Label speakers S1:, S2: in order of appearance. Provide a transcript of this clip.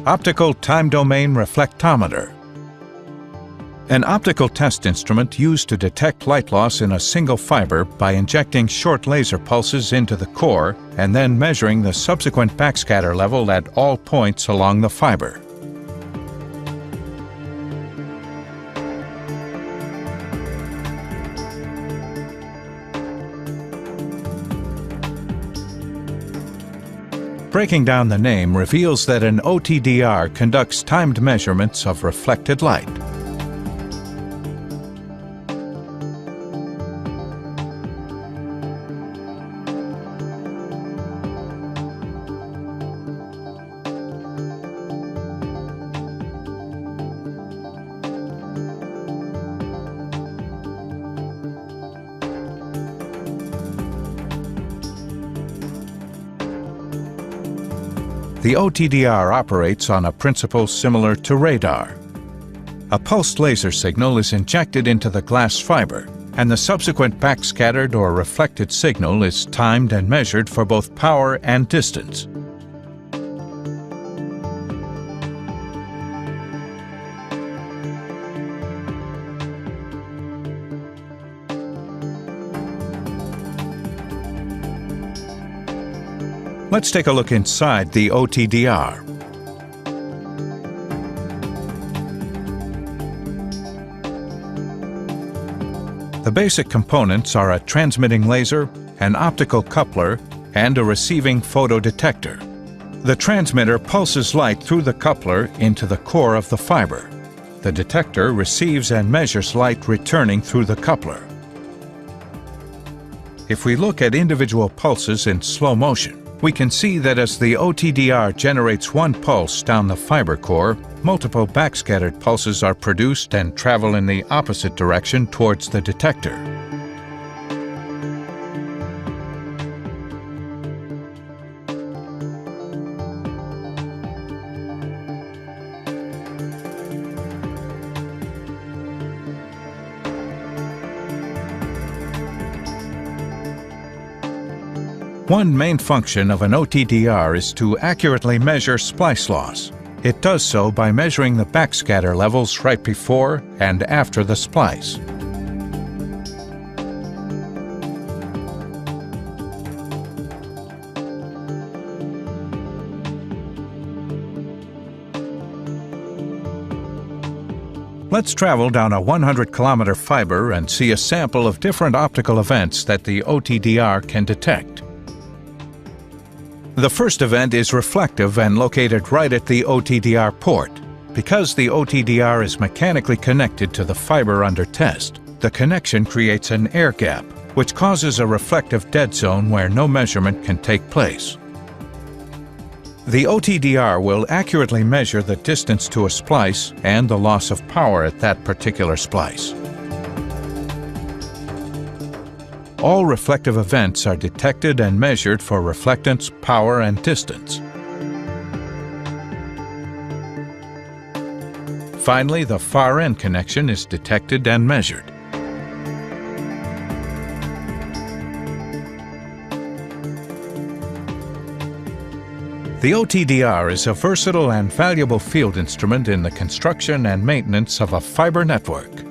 S1: Optical Time Domain Reflectometer. An optical test instrument used to detect light loss in a single fiber by injecting short laser pulses into the core and then measuring the subsequent backscatter level at all points along the fiber. Breaking down the name reveals that an OTDR conducts timed measurements of reflected light. The OTDR operates on a principle similar to radar. A pulsed laser signal is injected into the glass fiber, and the subsequent backscattered or reflected signal is timed and measured for both power and distance. Let's take a look inside the OTDR. The basic components are a transmitting laser, an optical coupler, and a receiving photodetector. The transmitter pulses light through the coupler into the core of the fiber. The detector receives and measures light returning through the coupler. If we look at individual pulses in slow motion, we can see that as the OTDR generates one pulse down the fiber core, multiple backscattered pulses are produced and travel in the opposite direction towards the detector. One main function of an OTDR is to accurately measure splice loss. It does so by measuring the backscatter levels right before and after the splice. Let's travel down a 100-kilometer fiber and see a sample of different optical events that the OTDR can detect. The first event is reflective and located right at the OTDR port. Because the OTDR is mechanically connected to the fiber under test, the connection creates an air gap, which causes a reflective dead zone where no measurement can take place. The OTDR will accurately measure the distance to a splice and the loss of power at that particular splice. All reflective events are detected and measured for reflectance, power, and distance. Finally, the far end connection is detected and measured. The OTDR is a versatile and valuable field instrument in the construction and maintenance of a fiber network.